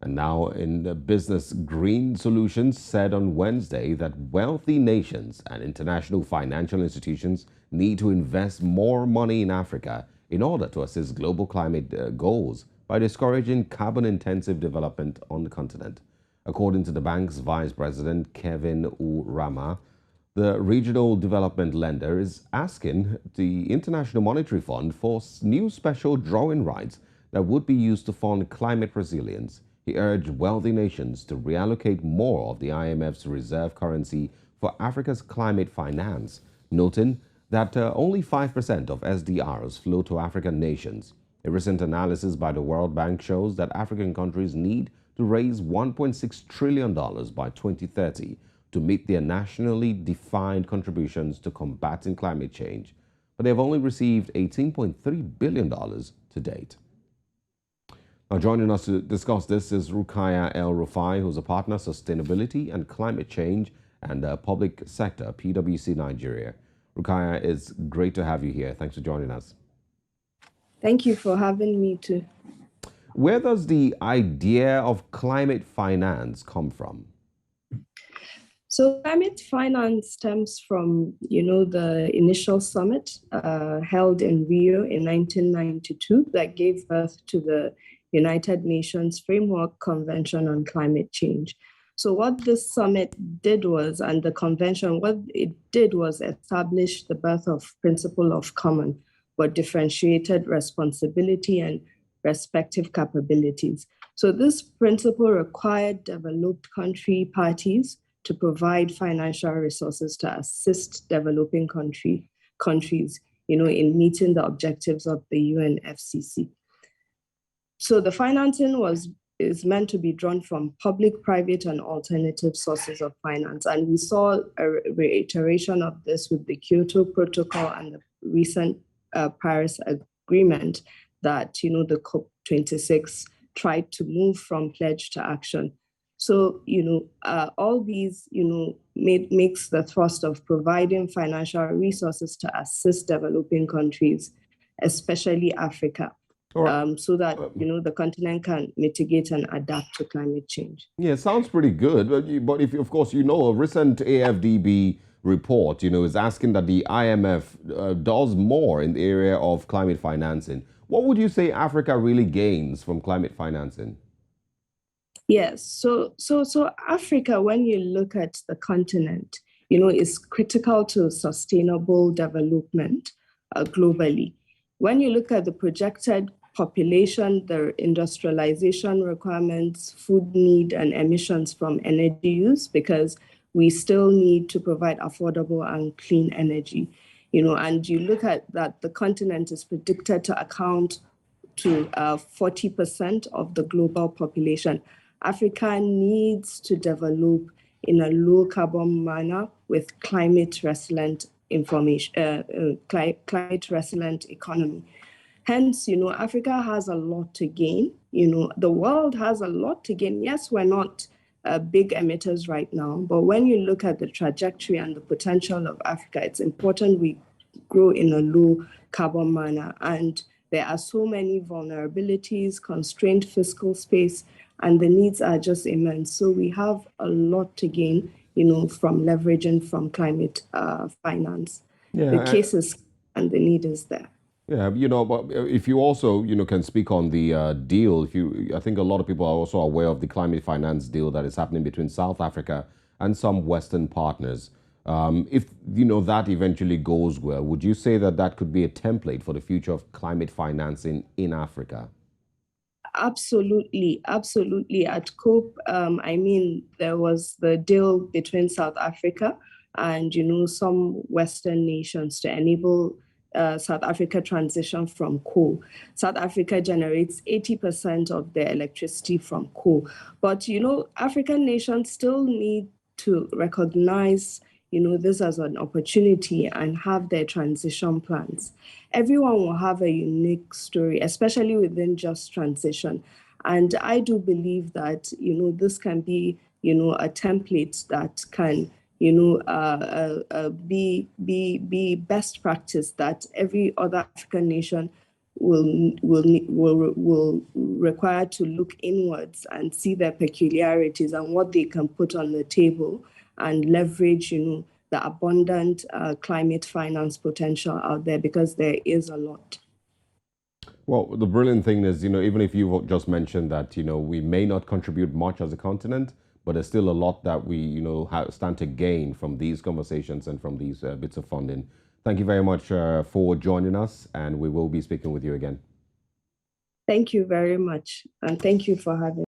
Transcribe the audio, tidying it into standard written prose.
And now in the business, Green Solutions said on Wednesday that wealthy nations and international financial institutions need to invest more money in Africa in order to assist global climate goals by discouraging carbon-intensive development on the continent. According to the bank's vice president, Kevin Urama, the regional development lender is asking the International Monetary Fund for new special drawing rights that would be used to fund climate resilience. He urged wealthy nations to reallocate more of the IMF's reserve currency for Africa's climate finance, noting that only 5% of SDRs flow to African nations. A recent analysis by the World Bank shows that African countries need to raise $1.6 trillion by 2030 to meet their nationally defined contributions to combating climate change, but they've only received $18.3 billion to date. Now, joining us to discuss this is Rukaiya El-Rufai, who's a partner, sustainability and climate change and public sector, PwC Nigeria. Rukaiya, it's great to have you here. Thanks for joining us. Thank you for having me too. Where does the idea of climate finance come from? So climate finance stems from, the initial summit held in Rio in 1992 that gave birth to the United Nations Framework Convention on Climate Change. So what this summit did was, and the convention, what it did was establish the birth of principle of common but differentiated responsibility and respective capabilities. So this principle required developed country parties to provide financial resources to assist developing countries, in meeting the objectives of the UNFCCC. So the financing is meant to be drawn from public, private, and alternative sources of finance. And we saw a reiteration of this with the Kyoto Protocol and the recent Paris Agreement that, the COP26 tried to move from pledge to action. So, all these, makes the thrust of providing financial resources to assist developing countries, especially Africa, so that, the continent can mitigate and adapt to climate change. Yeah, it sounds pretty good. But if, of course, a recent AFDB report, is asking that the IMF does more in the area of climate financing. What would you say Africa really gains from climate financing? Yes, so Africa, when you look at the continent, is critical to sustainable development globally. When you look at the projected population, the industrialization requirements, food need, and emissions from energy use, because we still need to provide affordable and clean energy, and you look at that, the continent is predicted to account to 40% of the global population. Africa needs to develop in a low carbon manner with climate resilient climate resilient economy. Hence, Africa has a lot to gain. The world has a lot to gain. Yes, we're not big emitters right now, but when you look at the trajectory and the potential of Africa, it's important we grow in a low carbon manner. And there are so many vulnerabilities, constrained fiscal space, and the needs are just immense. So we have a lot to gain, from leveraging from climate finance. Yeah, the cases and the need is there. Yeah, but if you also, can speak on the deal, I think a lot of people are also aware of the climate finance deal that is happening between South Africa and some Western partners. If, that eventually goes well, would you say that that could be a template for the future of climate financing in Africa? Absolutely, absolutely. At COP, there was the deal between South Africa and, some Western nations to enable South Africa transition from coal. South Africa generates 80% of their electricity from coal. But, African nations still need to recognize this as an opportunity and have their transition plans. Everyone will have a unique story, especially within just transition. And I do believe that, this can be, a template that can, be best practice that every other African nation will require to look inwards and see their peculiarities and what they can put on the table and leverage, the abundant climate finance potential out there, because there is a lot. Well, the brilliant thing is, even if you've just mentioned that, we may not contribute much as a continent, but there's still a lot that we, stand to gain from these conversations and from these bits of funding. Thank you very much for joining us, and we will be speaking with you again. Thank you very much, and thank you for having me.